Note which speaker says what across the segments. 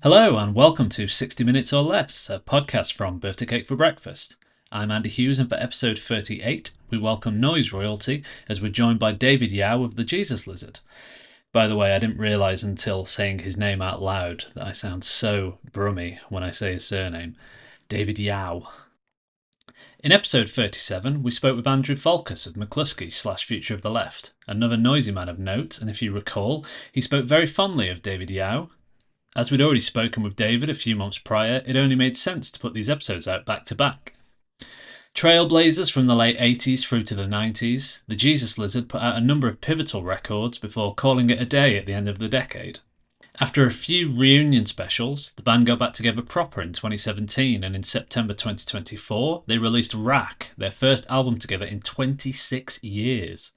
Speaker 1: Hello and welcome to 60 Minutes or Less, a podcast from Birthday Cake for Breakfast. I'm Andy Hughes, and for episode 38, we welcome noise royalty as we're joined by David Yao of the Jesus Lizard. By the way, I didn't realise until saying his name out loud that I sound so brummy when I say his surname. David Yao. In episode 37, we spoke with Andrew Falkus of McCluskey/Future of the Left, another noisy man of note, and if you recall, he spoke very fondly of David Yao. As we'd already spoken with David a few months prior, it only made sense to put these episodes out back to back. Trailblazers from the late 80s through to the 90s, the Jesus Lizard put out a number of pivotal records before calling it a day at the end of the decade. After a few reunion specials, the band got back together proper in 2017, and in September 2024, they released Rack, their first album together in 26 years.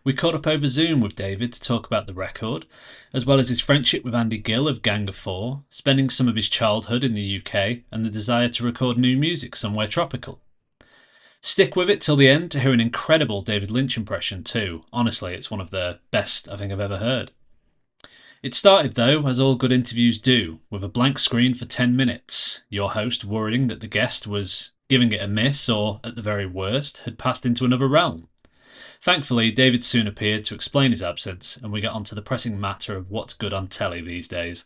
Speaker 1: We caught up over Zoom with David to talk about the record, as well as his friendship with Andy Gill of Gang of Four, spending some of his childhood in the UK, and the desire to record new music somewhere tropical. Stick with it till the end to hear an incredible David Lynch impression too. Honestly, it's one of the best I think I've ever heard. It started, though, as all good interviews do, with a blank screen for 10 minutes, your host worrying that the guest was giving it a miss or, at the very worst, had passed into another realm. Thankfully, David soon appeared to explain his absence, and we got onto the pressing matter of what's good on telly these days.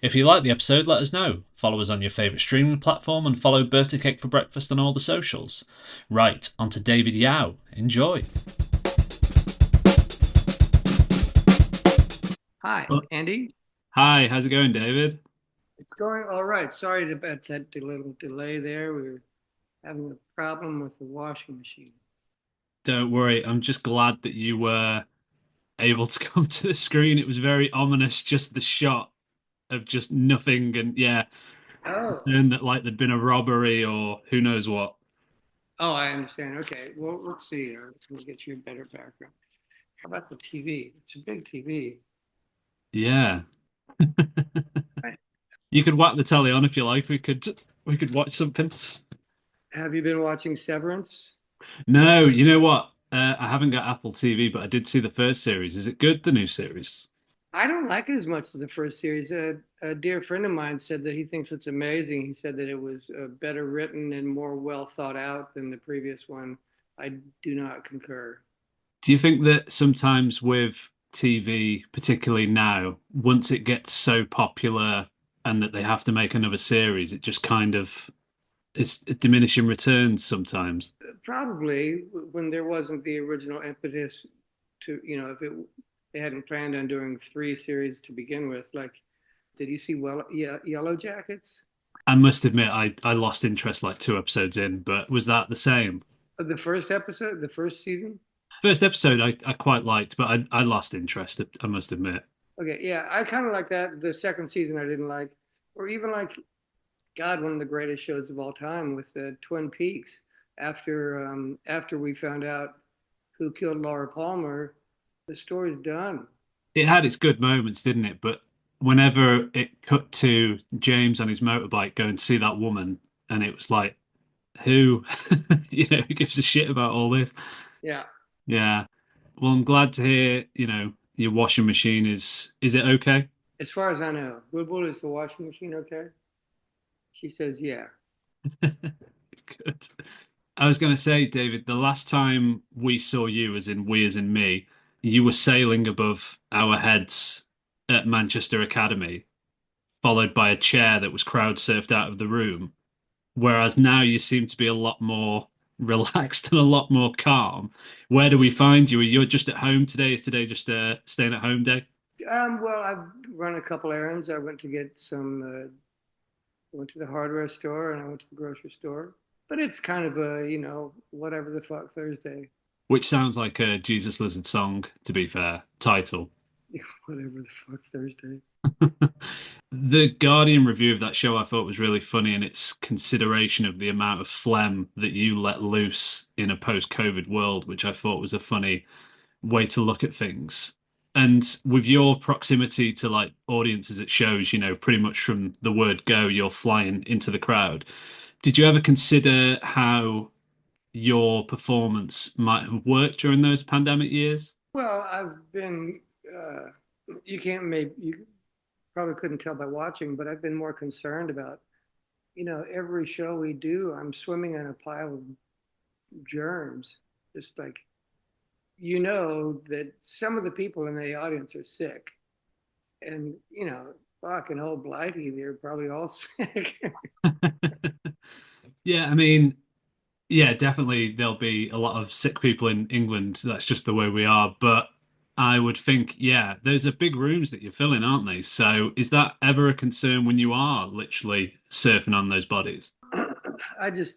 Speaker 1: If you like the episode, let us know. Follow us on your favourite streaming platform and follow Birthday Cake for Breakfast on all the socials. Right, on to David Yao. Enjoy.
Speaker 2: Hi, Andy.
Speaker 1: Hi, how's it going, David?
Speaker 2: It's going all right. Sorry about that little delay there. We were having a problem with the washing machine.
Speaker 1: Don't worry, I'm just glad that you were able to come to the screen. It was very ominous, just the shot of just nothing, and yeah,
Speaker 2: Oh,
Speaker 1: and that like there'd been a robbery or who knows what.
Speaker 2: oh, I understand. Okay, well, let's see here. Let's get you a better background. How about the TV? It's a big TV.
Speaker 1: Yeah,
Speaker 2: Right.
Speaker 1: you could whack the telly on if you like. We could watch something.
Speaker 2: Have you been watching Severance?
Speaker 1: No, you know what? I haven't got Apple TV, but I did see the first series. Is it good, the new series?
Speaker 2: I don't like it as much as the first series. A dear friend of mine said that he thinks it's amazing. He said that it was better written and more well thought out than the previous one. I do not concur.
Speaker 1: Do you think that sometimes with TV, particularly now, once it gets so popular and that they have to make another series, it just kind of it's diminishing returns sometimes?
Speaker 2: Probably when there wasn't the original impetus to, if they hadn't planned on doing three series to begin with. Like, did you see Yellow Jackets?
Speaker 1: I must admit, I lost interest like two episodes in, but was that the same?
Speaker 2: The first episode, the first season?
Speaker 1: First episode I quite liked, but I lost interest, I must admit.
Speaker 2: Okay, yeah, I kind of like that. The second season I didn't like, or even like, God, one of the greatest shows of all time with Twin Peaks. After we found out who killed Laura Palmer, the story's done.
Speaker 1: It had its good moments, didn't it? But whenever it cut to James on his motorbike going to see that woman, and it was like, who, who gives a shit about all this?
Speaker 2: Yeah.
Speaker 1: Yeah. Well, I'm glad to hear, your washing machine is it okay?
Speaker 2: As far as I know, Woodward, is the washing machine okay? She says, yeah.
Speaker 1: Good. I was going to say, David, the last time we saw you, as in we, as in me, you were sailing above our heads at Manchester Academy, followed by a chair that was crowd surfed out of the room. Whereas now you seem to be a lot more relaxed and a lot more calm. Where do we find you? You're just at home today? Is today just a staying at home day?
Speaker 2: Well, I've run a couple errands. I went to get went to the hardware store and I went to the grocery store. But it's kind of a, whatever the fuck Thursday.
Speaker 1: Which sounds like a Jesus Lizard song, to be fair, title.
Speaker 2: Whatever the fuck Thursday.
Speaker 1: The Guardian review of that show I thought was really funny in its consideration of the amount of phlegm that you let loose in a post-COVID world, which I thought was a funny way to look at things. And with your proximity to like audiences at shows, pretty much from the word go, you're flying into the crowd. Did you ever consider how your performance might have worked during those pandemic years?
Speaker 2: Well, I've been, you can't maybe, you probably couldn't tell by watching, but I've been more concerned about, every show we do, I'm swimming in a pile of germs. Just like, that some of the people in the audience are sick. And, fucking old Blighty, they're probably all sick.
Speaker 1: Yeah, I mean, yeah, definitely there'll be a lot of sick people in England. That's just the way we are. But I would think, yeah, those are big rooms that you're filling, aren't they? So is that ever a concern when you are literally surfing on those bodies?
Speaker 2: I just,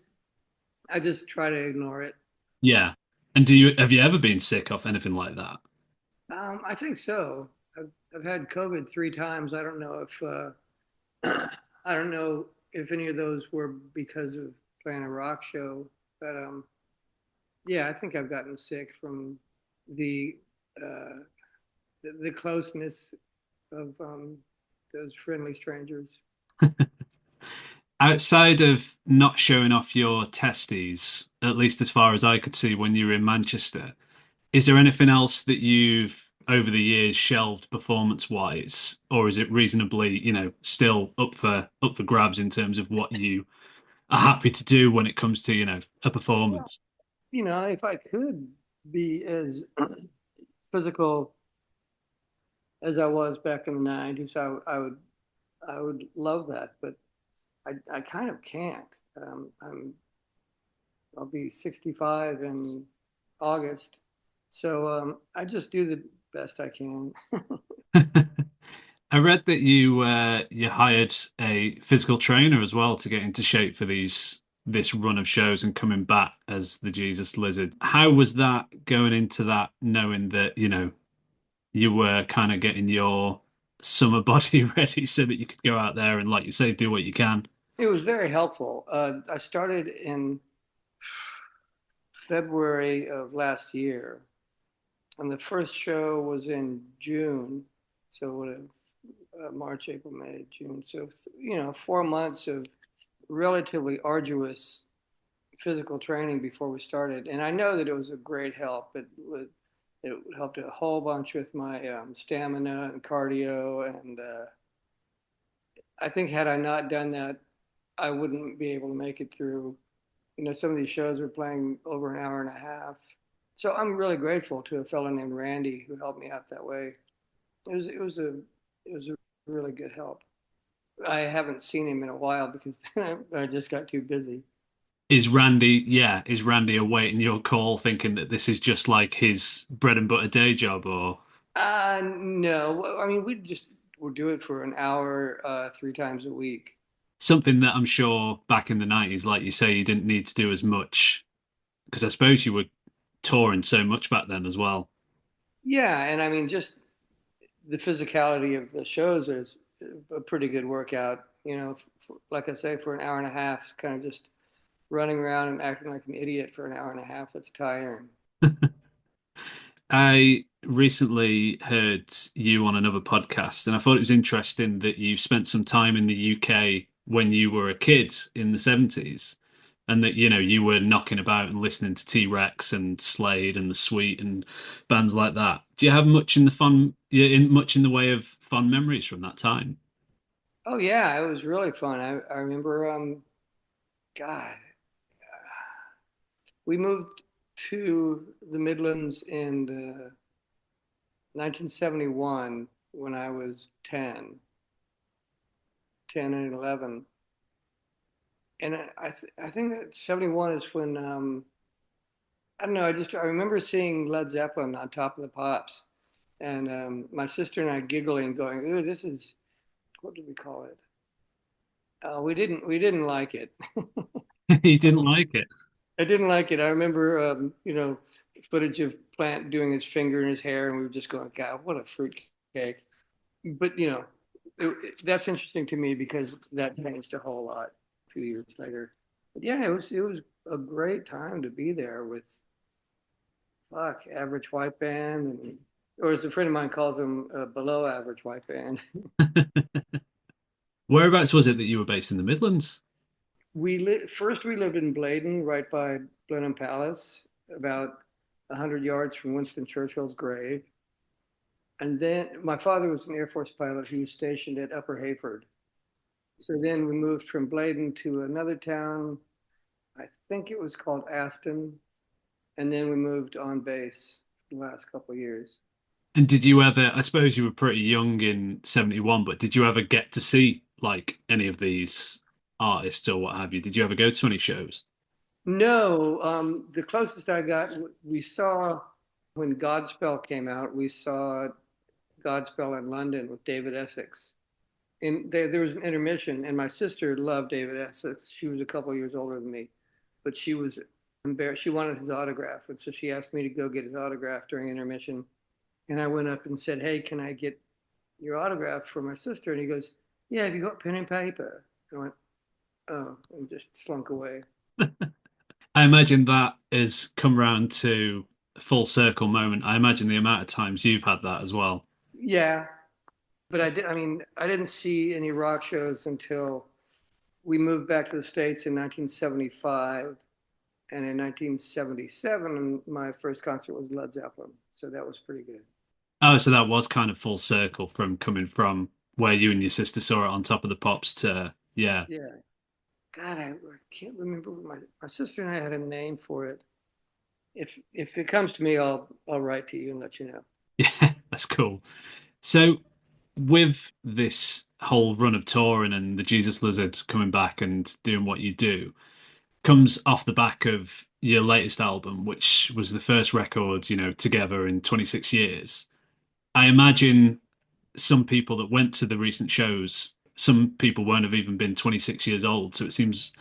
Speaker 2: I just try to ignore it.
Speaker 1: Yeah. And do you have you ever been sick off anything like that?
Speaker 2: I think so. I've had COVID 3 times. I don't know if any of those were because of playing a rock show, but yeah, I think I've gotten sick from the uh, the closeness of those friendly strangers.
Speaker 1: Outside of not showing off your testes, at least as far as I could see when you were in Manchester, is there anything else that you've over the years shelved performance wise, or is it reasonably, still up for grabs in terms of what you are happy to do when it comes to, a
Speaker 2: Well,
Speaker 1: performance?
Speaker 2: if I could be as physical as I was back in the '90s, I would love that, but I kind of can't. I'll be 65 in August, so I just do the best I can.
Speaker 1: I read that you hired a physical trainer as well to get into shape for this run of shows and coming back as the Jesus Lizard. How was that going into that, knowing that, you were kind of getting your summer body ready so that you could go out there and, like you say, do what you can?
Speaker 2: It was very helpful. I started in February of last year, and the first show was in June. So what? March, April, May, June. So 4 months of relatively arduous physical training before we started, and I know that it was a great help. It helped a whole bunch with my stamina and cardio, and I think had I not done that, I wouldn't be able to make it through. Some of these shows were playing over an hour and a half. So I'm really grateful to a fellow named Randy who helped me out that way. It was a really good help. I haven't seen him in a while because I just got too busy.
Speaker 1: Is Randy awaiting your call thinking that this is just like his bread and butter day job, or
Speaker 2: No, well, I mean we'll do it for an hour 3 times a week.
Speaker 1: something that I'm sure back in the 90s, like you say, you didn't need to do as much because I suppose you were touring so much back then as well.
Speaker 2: Yeah, and I mean just the physicality of the shows is a pretty good workout. Like I say, for an hour and a half, kind of just running around and acting like an idiot for an hour and a half. That's tiring.
Speaker 1: I recently heard you on another podcast, and I thought it was interesting that you spent some time in the UK when you were a kid in the 70s, and that, you were knocking about and listening to T-Rex and Slade and The Sweet and bands like that. Do you have much in the way of fond memories from that time?
Speaker 2: Oh yeah, it was really fun. I remember, God, we moved to the Midlands in 1971 when I was 10 and 11. And I think that 71 is when, I don't know, I remember seeing Led Zeppelin on Top of the Pops. And my sister and I giggling, going, "Ooh, this is, what did we call it?" We didn't like it.
Speaker 1: You didn't like it.
Speaker 2: I didn't like it. I remember, footage of Plant doing his finger in his hair, and we were just going, "God, what a fruit cake!" But that's interesting to me because that changed a whole lot a few years later. But yeah, it was a great time to be there with fuck average white band, or as a friend of mine calls them, below average white band.
Speaker 1: Whereabouts was it that you were based in the Midlands?
Speaker 2: First we lived in Bladen, right by Blenheim Palace, about 100 yards from Winston Churchill's grave. And then my father was an Air Force pilot. He was stationed at Upper Hayford. So then we moved from Bladen to another town. I think it was called Aston. And then we moved on base the last couple of years.
Speaker 1: And did you ever, I suppose you were pretty young in 71, but did you ever get to see like any of these artists or what have you? Did you ever go to any shows?
Speaker 2: No, the closest I got, we saw when Godspell came out, we saw Godspell in London with David Essex. And there was an intermission, and my sister loved David Essex. She was a couple of years older than me, but she was embarrassed. She wanted his autograph, and so she asked me to go get his autograph during intermission. And I went up and said, "Hey, can I get your autograph for my sister?" And he goes, "Yeah, have you got pen and paper?" And I went, "Oh," and just slunk away.
Speaker 1: I imagine that has come round to a full circle moment. I imagine the amount of times you've had that as well.
Speaker 2: Yeah, but I mean, I didn't see any rock shows until we moved back to the States in 1975. And in 1977, my first concert was Led Zeppelin. So that was pretty good.
Speaker 1: Oh, so that was kind of full circle from coming from where you and your sister saw it on Top of the Pops to, yeah.
Speaker 2: Yeah. God, I can't remember what my sister and I had a name for it. If it comes to me, I'll write to you and let you know.
Speaker 1: Yeah, that's cool. So with this whole run of touring and the Jesus Lizard coming back and doing what you do, comes off the back of your latest album, which was the first record, together in 26 years. I imagine some people that went to the recent shows, some people won't have even been 26 years old. So it seems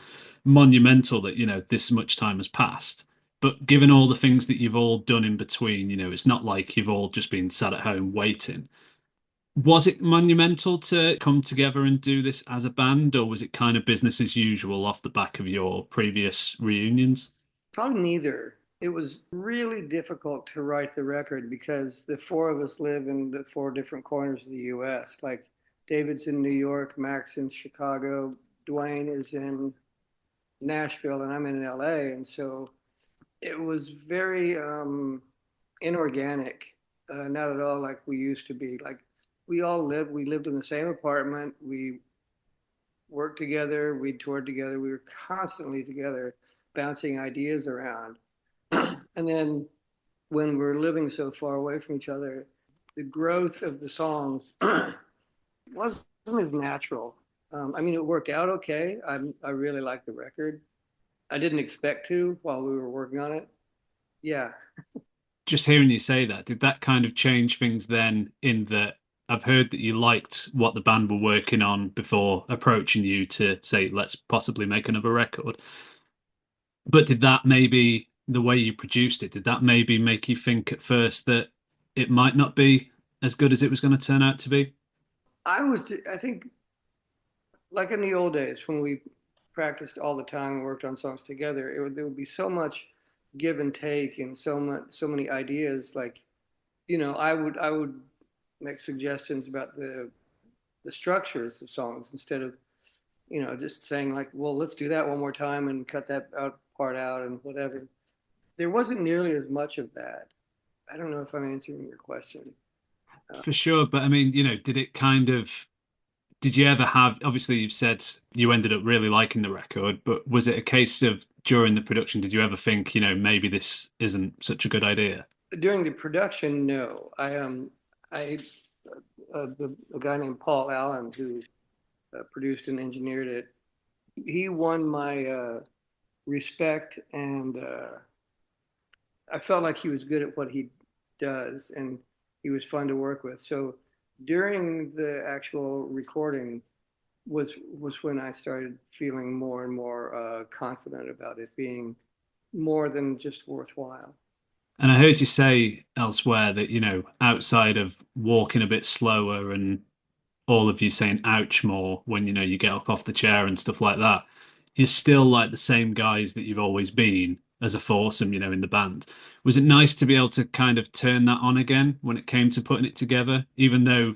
Speaker 1: monumental that, this much time has passed. But given all the things that you've all done in between, it's not like you've all just been sat at home waiting. Was it monumental to come together and do this as a band, or was it kind of business as usual off the back of your previous reunions?
Speaker 2: Probably neither. It was really difficult to write the record because the four of us live in the four different corners of the U.S. Like David's in New York, Mac's in Chicago, Dwayne is in Nashville, and I'm in L.A. And so it was very inorganic, not at all like we used to be. Like we lived in the same apartment, we worked together, we toured together, we were constantly together, bouncing ideas around. And then when we're living so far away from each other, the growth of the songs wasn't as natural. I mean, it worked out okay. I really like the record. I didn't expect to while we were working on it. Yeah,
Speaker 1: Just hearing you say that, did that kind of change things then in that I've heard that you liked what the band were working on before approaching you to say, let's possibly make another record? But did that maybe the way you produced it, did that maybe make you think at first that it might not be as good as it was going to turn out to be?
Speaker 2: I think like in the old days when we practiced all the time and worked on songs together, there would be so much give and take and so many ideas. Like, I would make suggestions about the structures of songs instead of, just saying like, well, let's do that one more time and cut that out part out and whatever. There wasn't nearly as much of that. I don't know if I'm answering your question. Uh,
Speaker 1: For sure, but I mean, did it kind of did you ever have, obviously you've said you ended up really liking the record, but was it a case of during the production, did you ever think, maybe this isn't such a good idea?
Speaker 2: During the production, no. I a guy named Paul Allen who produced and engineered it. He won my respect, and I felt like he was good at what he does, and he was fun to work with. So during the actual recording was when I started feeling more and more confident about it being more than just worthwhile.
Speaker 1: And I heard you say elsewhere that, outside of walking a bit slower and all of you saying ouch more when, you get up off the chair and stuff like that, you're still like the same guys that you've always been as a foursome, in the band. Was it nice to be able to kind of turn that on again when it came to putting it together, even though,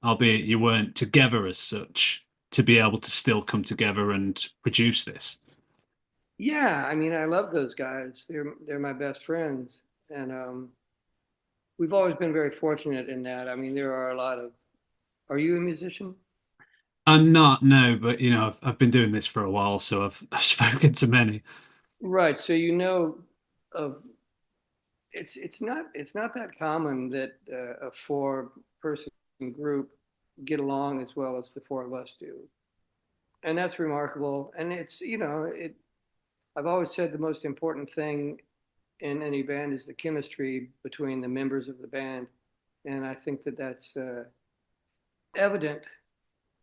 Speaker 1: albeit you weren't together as such, to be able to still come together and produce this?
Speaker 2: Yeah, I mean, I love those guys. They're my best friends, and we've always been very fortunate in that. I mean, there are a lot of. Are you a musician?
Speaker 1: I'm not, no, but I've been doing this for a while, so I've spoken to many.
Speaker 2: Right. So of it's not that common that a four-person group get along as well as the four of us do, and that's remarkable. And it's it. I've always said the most important thing in any band is the chemistry between the members of the band, and I think that that's evident,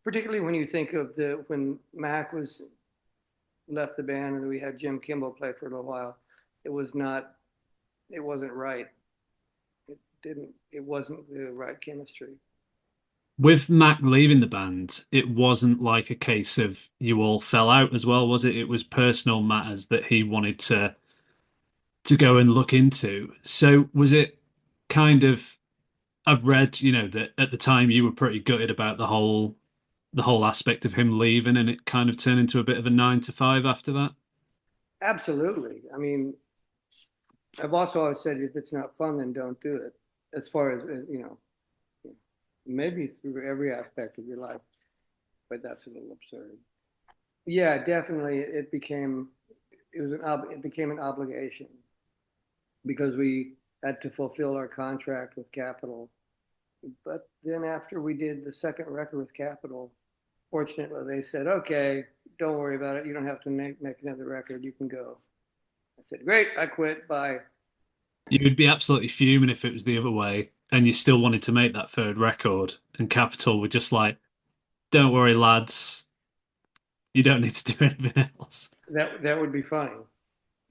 Speaker 2: particularly when you think of the when Mac was left the band and we had Jim Kimball play for a little while. It was not. It wasn't right. It didn't. It wasn't the right chemistry.
Speaker 1: With Mac leaving the band, it wasn't like a case of you all fell out as well, was it? It was personal matters that he wanted to go and look into. So was it kind of I've read, that at the time you were pretty gutted about the whole aspect of him leaving, and it kind of turned into a bit of a 9 to 5 after that.
Speaker 2: Absolutely. I mean, I've also always said if it's not fun, then don't do it. As far as maybe through every aspect of your life, but that's a little absurd. Yeah, definitely. It became an obligation because we had to fulfill our contract with Capitol. But then after we did the second record with Capitol, fortunately they said, okay, don't worry about it. You don't have to make another record. You can go. I said, great. I quit. Bye.
Speaker 1: You would be absolutely fuming if it was the other way, and you still wanted to make that third record, and Capitol were just like, "Don't worry, lads, you don't need to do anything else."
Speaker 2: That would be funny.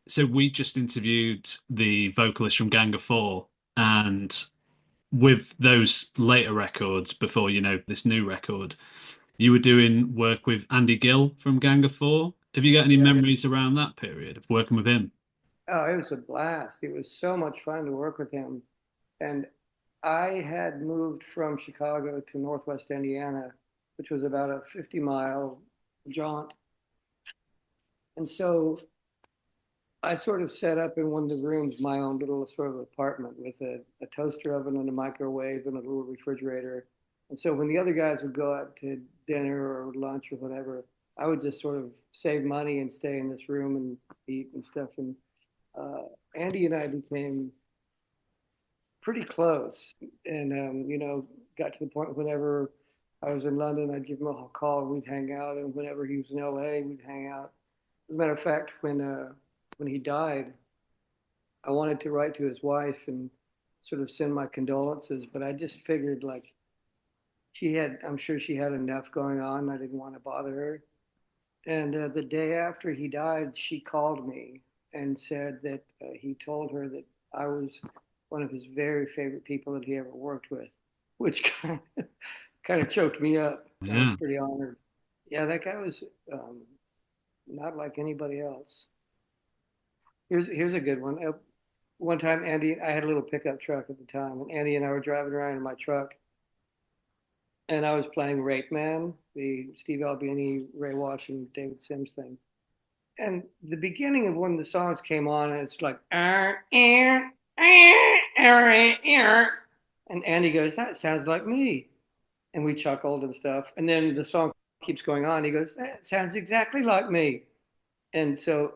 Speaker 1: So we just interviewed the vocalist from Gang of Four, and with those later records before this new record, you were doing work with Andy Gill from Gang of Four. Have you got any
Speaker 2: Yeah.
Speaker 1: memories around that period of working with him?
Speaker 2: Oh, it was a blast. It was so much fun to work with him. And I had moved from Chicago to Northwest Indiana, which was about a 50-mile jaunt. And so I sort of set up in one of the rooms my own little sort of apartment with a toaster oven and a microwave and a little refrigerator. And so when the other guys would go out to dinner or lunch or whatever, I would just sort of save money and stay in this room and eat and stuff. And uh, Andy and I became pretty close, and got to the point whenever I was in London, I'd give him a call and we'd hang out, and whenever he was in LA, we'd hang out. As a matter of fact, when he died, I wanted to write to his wife and sort of send my condolences, but I just figured like I'm sure she had enough going on. I didn't want to bother her. And the day after he died, she called me and said that he told her that I was one of his very favorite people that he ever worked with, which kind of choked me up. I was
Speaker 1: Yeah.
Speaker 2: pretty honored. Yeah, that guy was not like anybody else. Here's a good one. One time, Andy, I had a little pickup truck at the time, and Andy and I were driving around in my truck, and I was playing Rape Man, the Steve Albini, Ray Walsh, and David Sims thing. And the beginning of one of the songs came on, and it's like, and Andy goes, that sounds like me. And we chuckled and stuff. And then the song keeps going on. He goes, that sounds exactly like me. And so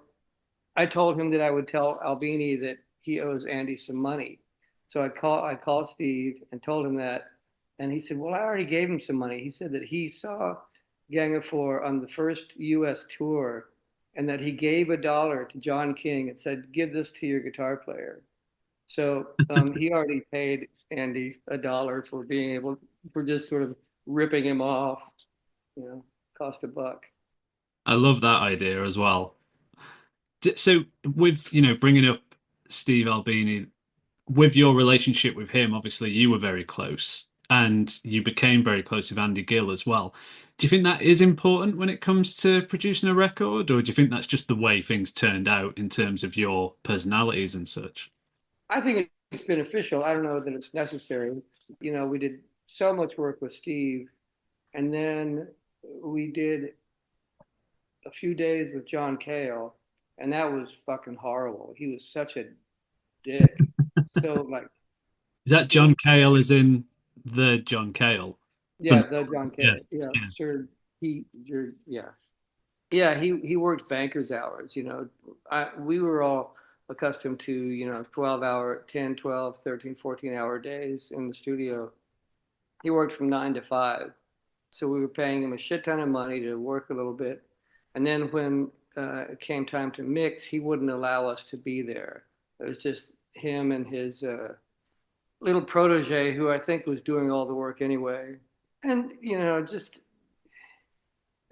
Speaker 2: I told him that I would tell Albini that he owes Andy some money. So I called Steve and told him that. And he said, well, I already gave him some money. He said that he saw Gang of Four on the first US tour and that he gave $1 to John King and said, give this to your guitar player. So he already paid Andy $1 for being able for just sort of ripping him off, you know, cost $1.
Speaker 1: I love that idea as well. So with, bringing up Steve Albini, with your relationship with him, obviously you were very close and you became very close with Andy Gill as well. Do you think that is important when it comes to producing a record, or do you think that's just the way things turned out in terms of your personalities and such?
Speaker 2: I think it's beneficial. I don't know that it's necessary. We did so much work with Steve, and then we did a few days with John Cale, and that was fucking horrible. He was such a dick. So like
Speaker 1: Is that John Cale as in the John Cale?
Speaker 2: Yeah,
Speaker 1: From
Speaker 2: the John
Speaker 1: yeah,
Speaker 2: Cale. Yeah,
Speaker 1: yeah.
Speaker 2: sure. Yeah. Yeah, he worked banker's hours, we were all accustomed to, 12-hour, 10, 12, 13, 14-hour days in the studio. He worked from 9 to 5. So we were paying him a shit ton of money to work a little bit. And then when it came time to mix, he wouldn't allow us to be there. It was just him and his little protege, who I think was doing all the work anyway. And, just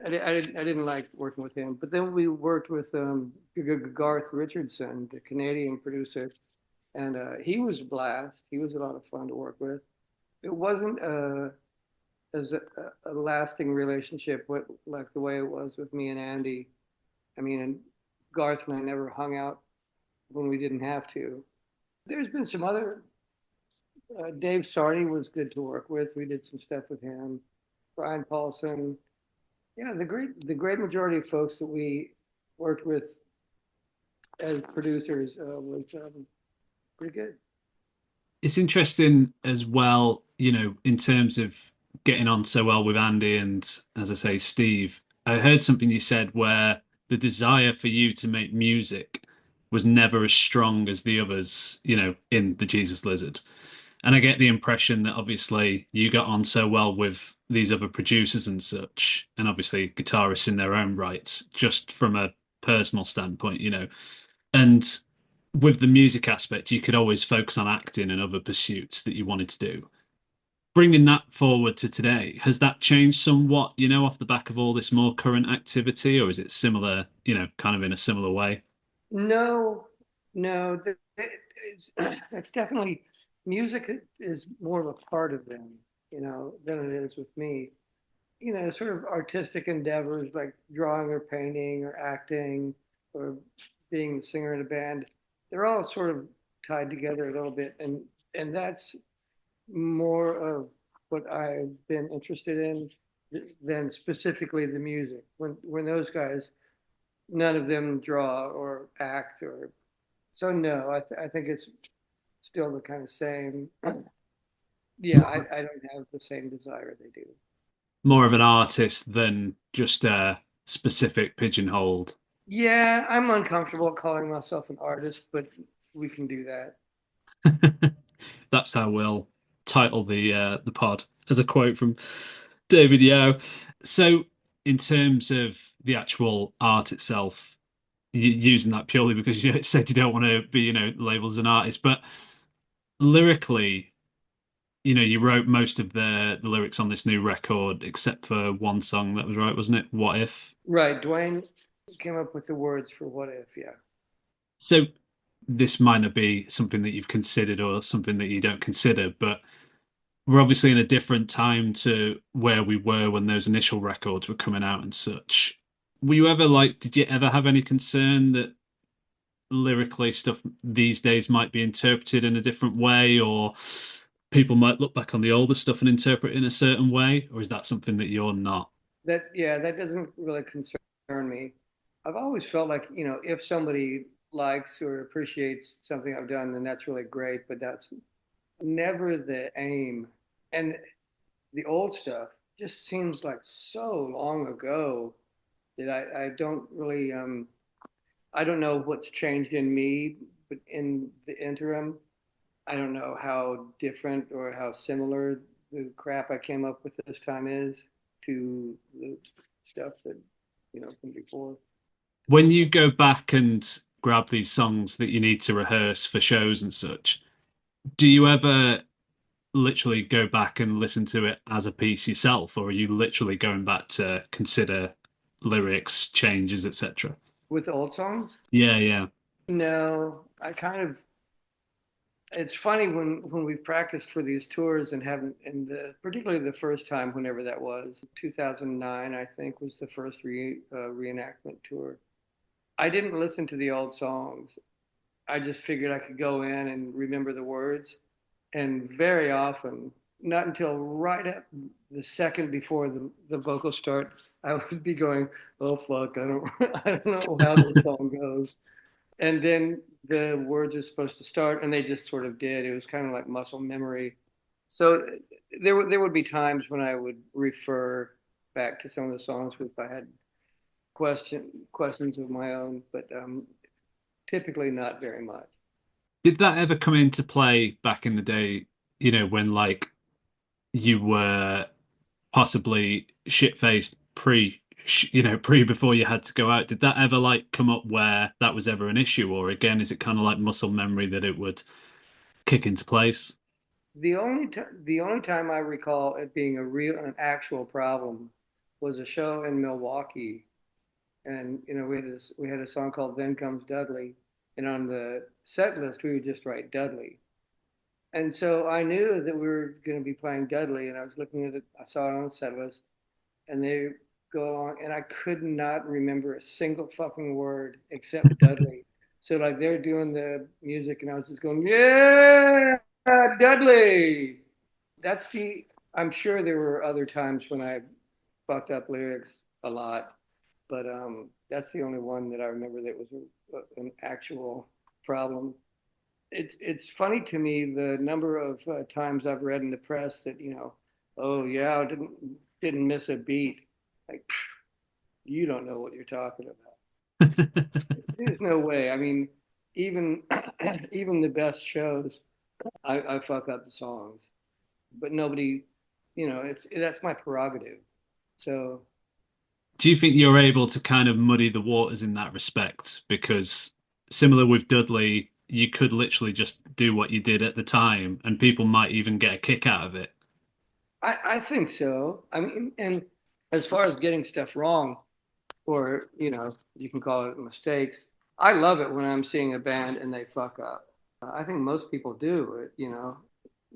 Speaker 2: I didn't like working with him. But then we worked with Garth Richardson, the Canadian producer, and he was a blast. He was a lot of fun to work with. It wasn't as a lasting relationship, like the way it was with me and Andy. I mean, and Garth and I never hung out when we didn't have to. There's been some other. Dave Sardi was good to work with. We did some stuff with him. Brian Paulson. Yeah, the great majority of folks that we worked with as producers was pretty good.
Speaker 1: It's interesting as well, in terms of getting on so well with Andy and, as I say, Steve. I heard something you said where the desire for you to make music was never as strong as the others, in the Jesus Lizard. And I get the impression that obviously you got on so well with these other producers and such, and obviously guitarists in their own rights, just from a personal standpoint, And with the music aspect, you could always focus on acting and other pursuits that you wanted to do. Bringing that forward to today, has that changed somewhat, off the back of all this more current activity, or is it similar, kind of in a similar way?
Speaker 2: No, no, it's definitely music is more of a part of them, than it is with me. Sort of artistic endeavors like drawing or painting or acting or being the singer in a band, they're all sort of tied together a little bit, and that's more of what I've been interested in than specifically the music. When those guys, none of them draw or act or so. No, I think it's still the kind of same. Yeah, I don't have the same desire they do.
Speaker 1: More of an artist than just a specific pigeonholed.
Speaker 2: Yeah, I'm uncomfortable calling myself an artist, but we can do that.
Speaker 1: That's how we'll title the pod as a quote from David Yao. So, in terms of the actual art itself, using that purely because you said you don't want to be, labeled as an artist, but lyrically, you wrote most of the lyrics on this new record, except for one song that was right, wasn't it? What If?
Speaker 2: Right, Dwayne came up with the words for what if, yeah.
Speaker 1: So this might not be something that you've considered or something that you don't consider, but we're obviously in a different time to where we were when those initial records were coming out and such. Were you ever like, did you ever have any concern that lyrically stuff these days might be interpreted in a different way, or people might look back on the older stuff and interpret it in a certain way? Or is that something that you're not?
Speaker 2: That doesn't really concern me. I've always felt like, if somebody likes or appreciates something I've done, then that's really great, but that's never the aim. And the old stuff just seems like so long ago that I don't really I don't know what's changed in me, but in the interim, I don't know how different or how similar the crap I came up with this time is to the stuff that, from before.
Speaker 1: When you go back and grab these songs that you need to rehearse for shows and such, do you ever literally go back and listen to it as a piece yourself, or are you literally going back to consider lyrics, changes, etc.?
Speaker 2: With old songs?
Speaker 1: Yeah, yeah.
Speaker 2: No, it's funny when we've practiced for these tours and haven't, and particularly the first time, whenever that was, 2009, I think, was the first reenactment tour. I didn't listen to the old songs. I just figured I could go in and remember the words. And very often, not until right at the second before the vocals start, I would be going, "Oh fuck, I don't I don't know how this song goes." and then the words are supposed to start, and they just sort of did. It was kind of like muscle memory. So there would be times when I would refer back to some of the songs if I had questions of my own, but typically not very much.
Speaker 1: Did that ever come into play back in the day, when like you were possibly shit-faced pre before you had to go out? Did that ever like come up where that was ever an issue, or again, is it kind of like muscle memory that it would kick into place?
Speaker 2: The only time I recall it being an actual problem was a show in Milwaukee, and we had a song called "Then Comes Dudley," and on the set list we would just write Dudley. And so I knew that we were going to be playing Dudley, and I was looking at it. I saw it on the set list, and they go on, and I could not remember a single fucking word except Dudley. So like they're doing the music, and I was just going, "Yeah, Dudley." That's the. I'm sure there were other times when I fucked up lyrics a lot, but that's the only one that I remember that was an actual problem. It's funny to me the number of times I've read in the press that oh yeah, didn't miss a beat. Like you don't know what you're talking about. There's no way. I mean, even even the best shows, I fuck up the songs, but nobody, it's that's my prerogative. So
Speaker 1: Do you think you're able to kind of muddy the waters in that respect? Because similar with Dudley, you could literally just do what you did at the time, and people might even get a kick out of it.
Speaker 2: I think so. I mean, and as far as getting stuff wrong, or you can call it mistakes. I love it when I'm seeing a band and they fuck up. I think most people do.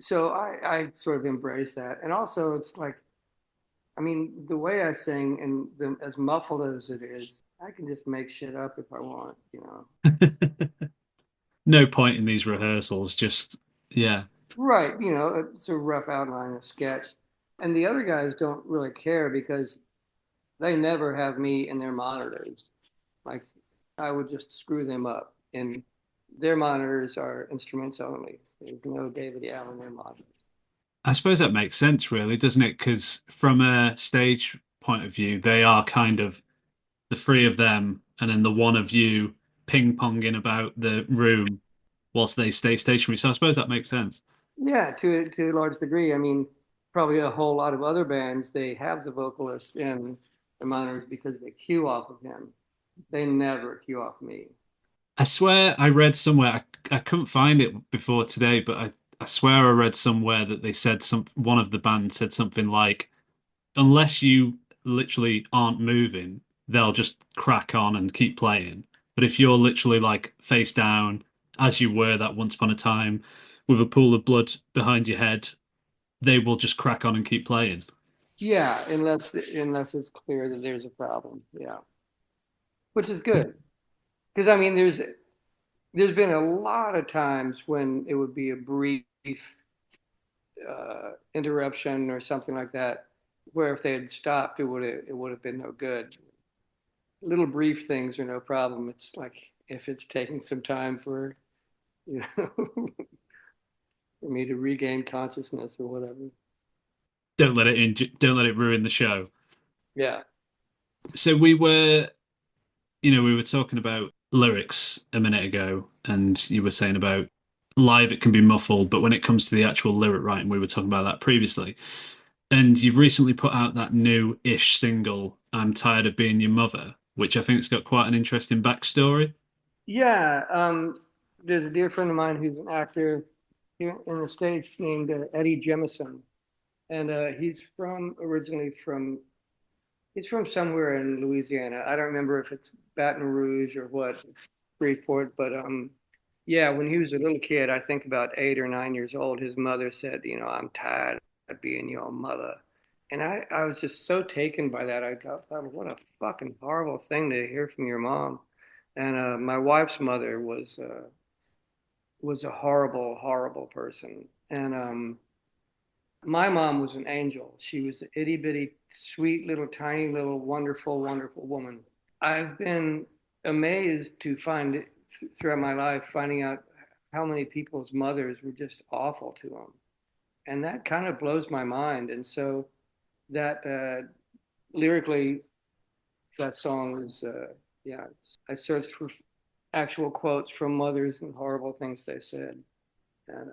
Speaker 2: So I sort of embrace that, and also it's like, I mean, the way I sing and as muffled as it is, I can just make shit up if I want.
Speaker 1: No point in these rehearsals, just yeah.
Speaker 2: Right, it's a rough outline, a sketch, and the other guys don't really care because they never have me in their monitors. Like I would just screw them up. And their monitors are instruments only. There's no David Allen in their monitors.
Speaker 1: I suppose that makes sense, really, doesn't it? Because from a stage point of view, they are kind of the three of them, and then the one of you ping-ponging about the room whilst they stay stationary. So I suppose that makes sense.
Speaker 2: Yeah, to a large degree. I mean, probably a whole lot of other bands they have the vocalist in the monitors because they cue off of him. They never cue off me.
Speaker 1: I swear I read somewhere, I couldn't find it before today, but I swear I read somewhere that they said one of the band said something like, unless you literally aren't moving, they'll just crack on and keep playing. But if you're literally like face down, as you were that once upon a time, with a pool of blood behind your head, they will just crack on and keep playing.
Speaker 2: Yeah, unless it's clear that there's a problem. Yeah, which is good because I mean, there's been a lot of times when it would be a brief interruption or something like that, where if they had stopped, it would have been no good. Little brief things are no problem. It's like if it's taking some time for you know for me to regain consciousness or whatever.
Speaker 1: Don't let it ruin the show.
Speaker 2: Yeah,
Speaker 1: So we were talking about lyrics a minute ago, and you were saying about live it can be muffled, but when it comes to the actual lyric writing, we were talking about that previously. And you've recently put out that new-ish single, I'm Tired of Being Your Mother, which I think's got quite an interesting backstory.
Speaker 2: yeah. There's a dear friend of mine who's an actor here in the States named Eddie Jemison, and he's from somewhere in Louisiana. I don't remember if it's Baton Rouge or what, Freeport, but yeah, when he was a little kid, I think about 8 or 9 years old, his mother said, I'm tired of being your mother. And I was just so taken by that. Thought, what a fucking horrible thing to hear from your mom. And my wife's mother was a horrible, horrible person. And my mom was an angel. She was an itty bitty, sweet little, tiny little, wonderful, wonderful woman. I've been amazed to throughout my life, finding out how many people's mothers were just awful to them, and that kind of blows my mind. And so that lyrically, that song is yeah. I searched for actual quotes from mothers and horrible things they said. And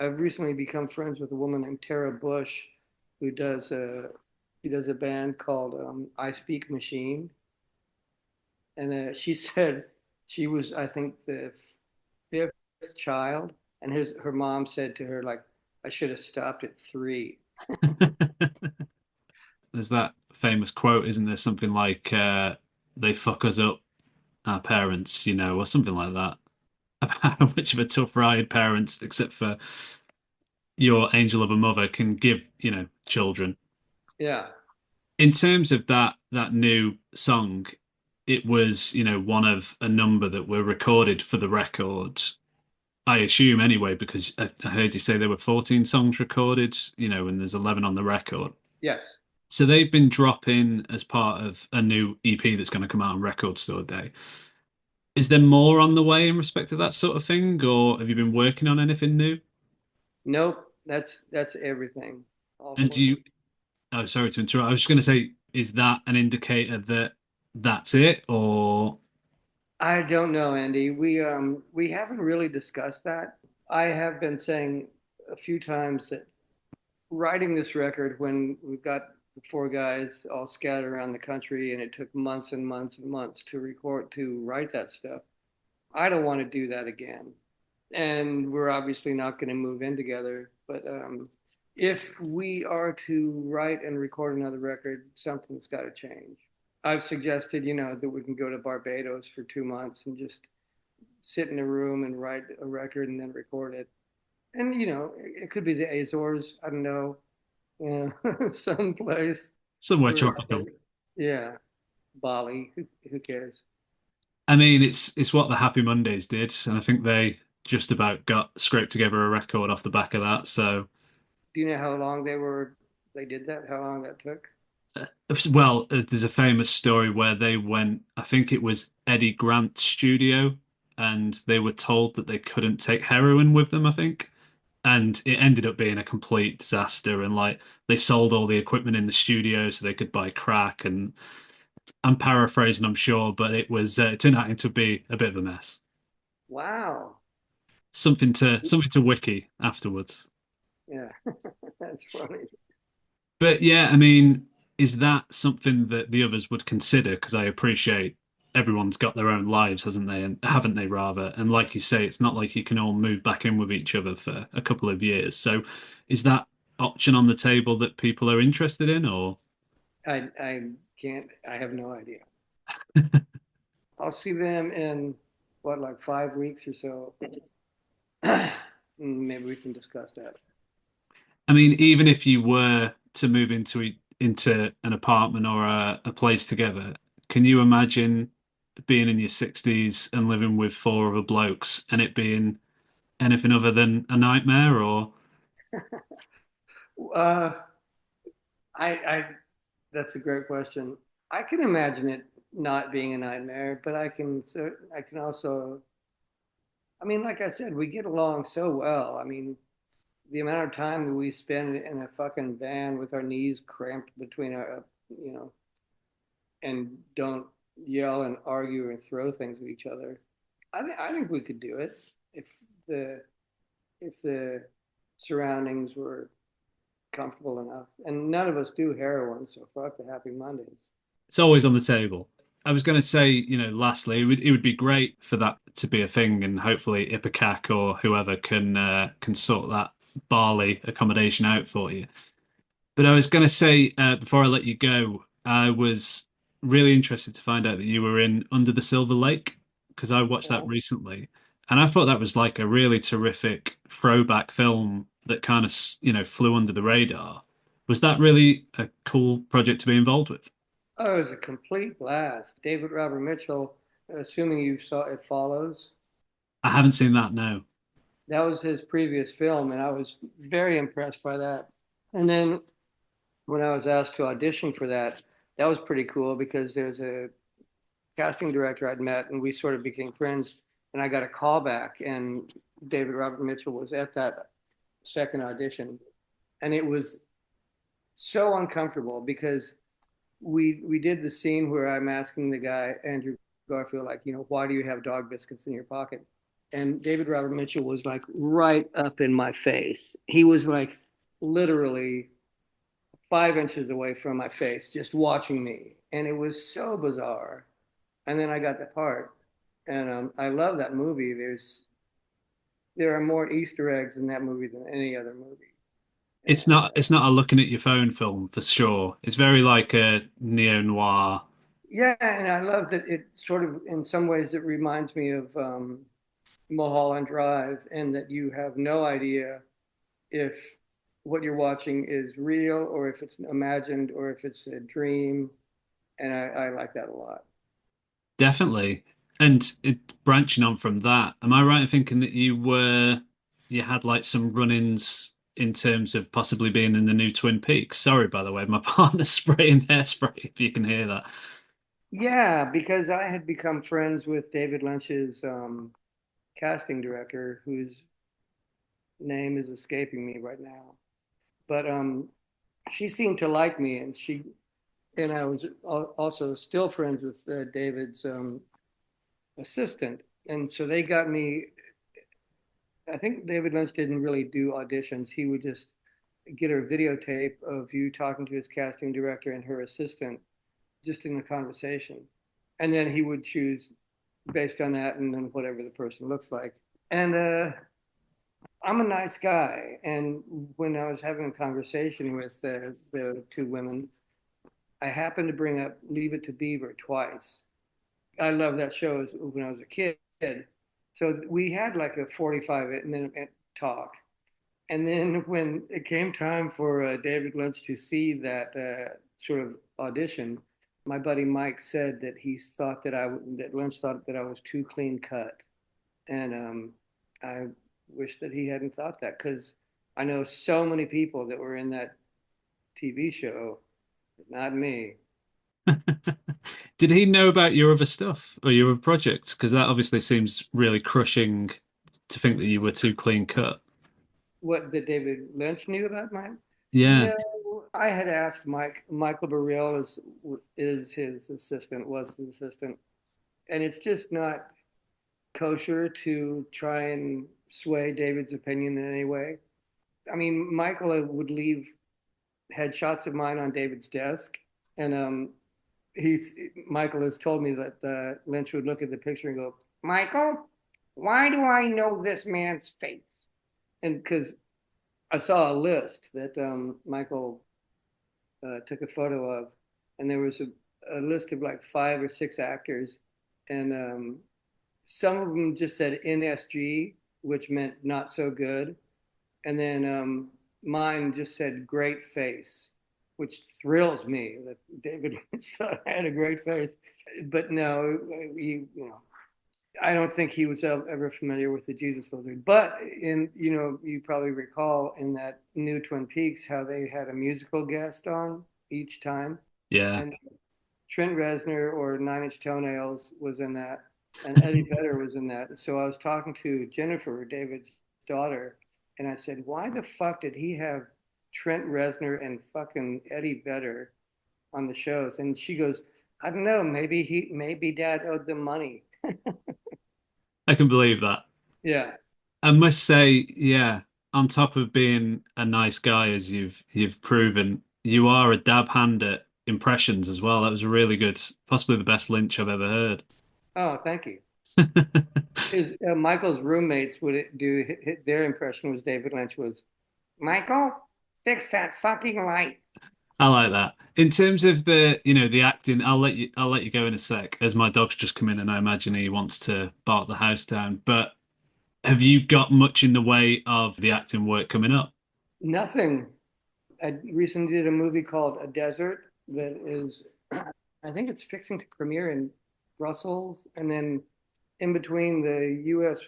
Speaker 2: I've recently become friends with a woman named Tara Bush, who does a band called I Speak Machine, and she said she was, I think, the fifth child, and her mom said to her like, I should have stopped at three.
Speaker 1: There's that famous quote, isn't there? Something like, they fuck us up, our parents, or something like that. About how much of a tough ride parents, except for your angel of a mother, can give, children.
Speaker 2: Yeah.
Speaker 1: In terms of that new song, it was, one of a number that were recorded for the record. I assume anyway, because I heard you say there were 14 songs recorded, and there's 11 on the record.
Speaker 2: Yes.
Speaker 1: So they've been dropping as part of a new EP that's going to come out on Record Store Day. Is there more on the way in respect to that sort of thing, or have you been working on anything new?
Speaker 2: Nope. That's everything. All
Speaker 1: And do
Speaker 2: 14.
Speaker 1: you, oh, sorry to interrupt. I was just going to say, is that an indicator that that's it, or
Speaker 2: I don't know, Andy. We haven't really discussed that. I have been saying a few times that writing this record when we've got the four guys all scattered around the country and it took months and months and months to write that stuff. I don't want to do that again. And we're obviously not going to move in together, but if we are to write and record another record, something's got to change. I've suggested, that we can go to Barbados for 2 months and just sit in a room and write a record and then record it. And it could be the Azores. I don't know, someplace.
Speaker 1: somewhere
Speaker 2: Where,
Speaker 1: tropical?
Speaker 2: yeah, Bali. Who cares?
Speaker 1: I mean, it's what the Happy Mondays did, and I think they just about got scraped together a record off the back of that. So,
Speaker 2: Do you know how long they did that? How long that took?
Speaker 1: well, there's a famous story where they went, I think it was Eddie Grant's studio, and they were told that they couldn't take heroin with them, I think. And it ended up being a complete disaster. And like they sold all the equipment in the studio so they could buy crack. And I'm paraphrasing, I'm sure, but it turned out to be a bit of a mess.
Speaker 2: Wow.
Speaker 1: Something to wiki afterwards.
Speaker 2: Yeah, that's funny.
Speaker 1: But yeah, I mean, is that something that the others would consider? Because I appreciate everyone's got their own lives, hasn't they? And haven't they rather? And like you say, it's not like you can all move back in with each other for a couple of years. So is that option on the table that people are interested in, or
Speaker 2: I can't. I have no idea. I'll see them in what, like 5 weeks or so. Maybe we can discuss that.
Speaker 1: I mean, even if you were to move into an apartment or a place together, can you imagine being in your 60s and living with four other blokes and it being anything other than a nightmare? Or
Speaker 2: Uh, I that's a great question. I can imagine it not being a nightmare, but I can also. I mean, like I said, we get along so well. I mean, the amount of time that we spend in a fucking van with our knees cramped between our, and don't yell and argue and throw things at each other. I think we could do it if the if the surroundings were comfortable enough. And none of us do heroin, so fuck the Happy Mondays.
Speaker 1: it's always on the table. I was going to say, lastly, it would be great for that to be a thing, and hopefully Ipecac or whoever can sort that Bali accommodation out for you. But I was going to say, before I let you go, I was really interested to find out that you were in Under the Silver Lake because I watched that
Speaker 2: Yeah.
Speaker 1: recently, and I thought that was like a really terrific throwback film that kind of, flew under the radar. Was that really a cool project to be involved with?
Speaker 2: Oh, it was a complete blast. David Robert Mitchell, assuming you saw It Follows,
Speaker 1: I haven't seen that, no.
Speaker 2: that was his previous film, and I was very impressed by that. And then when I was asked to audition for that, that was pretty cool because there's a casting director I'd met, and we sort of became friends. and I got a call back, and David Robert Mitchell was at that second audition, and it was so uncomfortable because we did the scene where I'm asking the guy Andrew Garfield, like, why do you have dog biscuits in your pocket? And David Robert Mitchell was like right up in my face. He was like literally 5 inches away from my face, just watching me, and it was so bizarre. And then I got the part, and I love that movie. There are more Easter eggs in that movie than any other movie. And
Speaker 1: It's not a looking at your phone film for sure. It's very like a neo-noir.
Speaker 2: yeah, and I love that it sort of, in some ways, it reminds me of Mulholland Drive, and that you have no idea if what you're watching is real or if it's imagined or if it's a dream. And I like that a lot.
Speaker 1: Definitely. And branching on from that, am I right in thinking that you had like some run-ins in terms of possibly being in the new Twin Peaks? Sorry, by the way, my partner's spraying hairspray, if you can hear that.
Speaker 2: Yeah, because I had become friends with David Lynch's casting director, whose name is escaping me right now. But she seemed to like me, and I was also still friends with David's assistant, and so they got me. I think David Lynch didn't really do auditions. He would just get a videotape of you talking to his casting director and her assistant just in the conversation. And then he would choose based on that and then whatever the person looks like. And I'm a nice guy. And when I was having a conversation with the two women, I happened to bring up Leave It to Beaver twice. I love that show when I was a kid. So we had like a 45-minute talk. And then when it came time for David Lynch to see that sort of audition, my buddy Mike said that he thought that Lynch thought that I was too clean cut, and I wish that he hadn't thought that because I know so many people that were in that TV show, but not me.
Speaker 1: Did he know about your other stuff or your other projects? Because that obviously seems really crushing to think that you were too clean cut.
Speaker 2: What that David Lynch knew about mine?
Speaker 1: Yeah.
Speaker 2: No, I had asked Michael Burrell is his assistant, was his assistant, and it's just not kosher to try and sway David's opinion in any way. I mean, Michael would leave headshots of mine on David's desk, and he's Michael has told me that Lynch would look at the picture and go, "Michael, why do I know this man's face?" And because I saw a list that Michael took a photo of, and there was a list of like 5 or 6 actors, and some of them just said NSG, which meant not so good, and then mine just said great face, which thrills me that David thought I had a great face. But no, I don't think he was ever familiar with the Jesus Lizard. But you probably recall in that new Twin Peaks how they had a musical guest on each time,
Speaker 1: Yeah.
Speaker 2: and Trent Reznor or Nine Inch Toenails was in that, and Eddie Vedder was in that. So I was talking to Jennifer, David's daughter, and I said, "Why the fuck did he have Trent Reznor and fucking Eddie Vedder on the shows?" And she goes, "I don't know. Maybe Dad owed them money."
Speaker 1: I can believe that.
Speaker 2: Yeah.
Speaker 1: I must say, yeah, on top of being a nice guy, as you've proven, you are a dab hand at impressions as well. That was a really good, possibly the best Lynch I've ever heard.
Speaker 2: Oh, thank you. His Michael's roommates would do their impression was David Lynch was Michael, fix that fucking light.
Speaker 1: I like that. In terms of the acting, I'll let you go in a sec, as my dog's just come in and I imagine he wants to bark the house down. But have you got much in the way of the acting work coming up?
Speaker 2: Nothing. I recently did a movie called A Desert that is, I think it's fixing to premiere in Brussels, and then in between the U.S.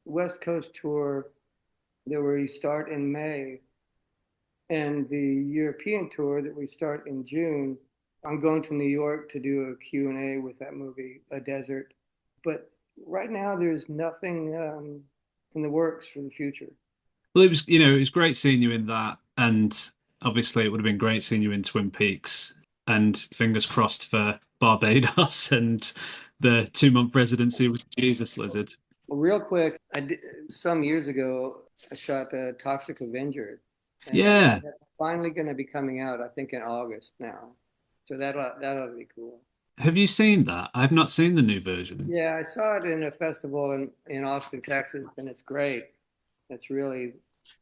Speaker 2: West Coast tour that we start in May and the European tour that we start in June, I'm going to New York to do a Q&A with that movie, A Desert. But Right now, there's nothing in the works for the future.
Speaker 1: Well, it was, it was great seeing you in that, and obviously it would have been great seeing you in Twin Peaks, and fingers crossed for Barbados and the 2 month residency with Jesus Lizard.
Speaker 2: Well, real quick, I did some years ago. I shot Toxic Avenger, and
Speaker 1: Yeah.
Speaker 2: that's finally going to be coming out. I think in August now, so that ought to be cool.
Speaker 1: Have you seen that? I've not seen the new version.
Speaker 2: Yeah, I saw it in a festival in Austin, Texas, and it's great. It's really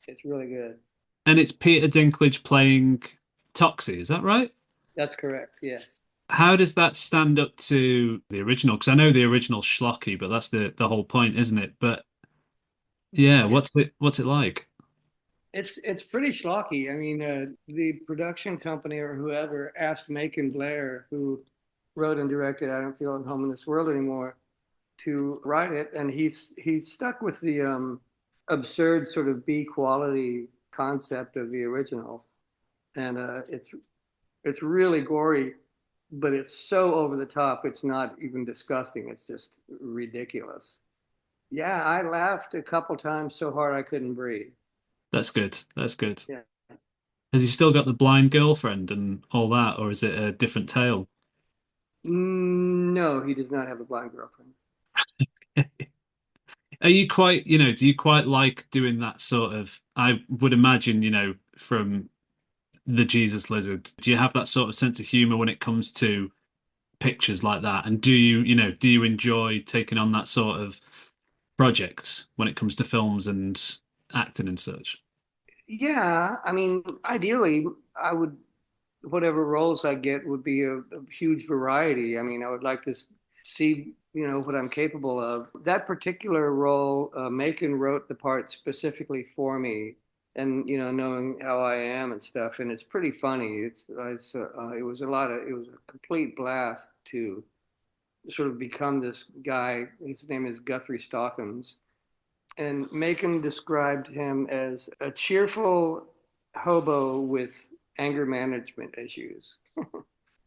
Speaker 2: it's really good.
Speaker 1: And it's Peter Dinklage playing Toxie, is that right?
Speaker 2: That's correct. Yes.
Speaker 1: How does that stand up to the original? Because I know the original's schlocky, but that's the whole point, isn't it? But yeah,
Speaker 2: Yeah.
Speaker 1: what's it like?
Speaker 2: It's pretty schlocky. I mean, the production company or whoever asked Macon Blair, who wrote and directed "I Don't Feel at Home in This World Anymore," to write it, and he's stuck with the absurd sort of B quality concept of the original, and it's really gory, but it's so over the top. It's not even disgusting. It's just ridiculous. Yeah, I laughed a couple times so hard I couldn't breathe.
Speaker 1: That's good. That's good.
Speaker 2: Yeah.
Speaker 1: Has he still got the blind girlfriend and all that, or is it a different tale?
Speaker 2: No, he does not have a blind girlfriend.
Speaker 1: Are you quite, do you quite like doing that sort of, I would imagine, from the Jesus Lizard, do you have that sort of sense of humor when it comes to pictures like that? And do you enjoy taking on that sort of project when it comes to films and acting and such?
Speaker 2: Yeah, I mean, ideally, I would whatever roles I get would be a huge variety. I mean, I would like to see, what I'm capable of. That particular role, Macon wrote the part specifically for me, and knowing how I am and stuff, and it's pretty funny. It was it was a complete blast to sort of become this guy. His name is Guthrie Stockens, and Macon described him as a cheerful hobo with anger management issues.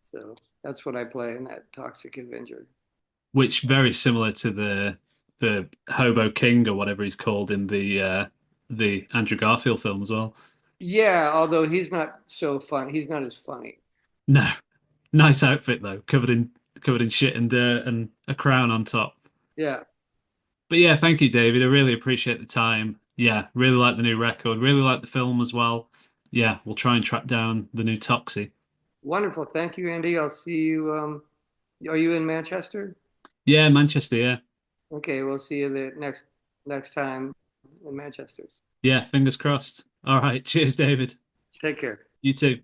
Speaker 2: So that's what I play in that Toxic Avenger.
Speaker 1: Which very similar to the Hobo King or whatever he's called in the Andrew Garfield film as well.
Speaker 2: Yeah, although he's not so fun. He's not as funny.
Speaker 1: No, nice outfit though, covered in shit and dirt and a crown on top.
Speaker 2: Yeah,
Speaker 1: But yeah, thank you, David. I really appreciate the time. Yeah, really like the new record. Really like the film as well. Yeah, we'll try and track down the new Toxie.
Speaker 2: wonderful. Thank you, Andy. I'll see you. Are you in Manchester?
Speaker 1: Yeah, Manchester. Yeah,
Speaker 2: Okay, we'll see you the next time in Manchester.
Speaker 1: yeah. Fingers crossed. All right. Cheers, David.
Speaker 2: Take care.
Speaker 1: You too.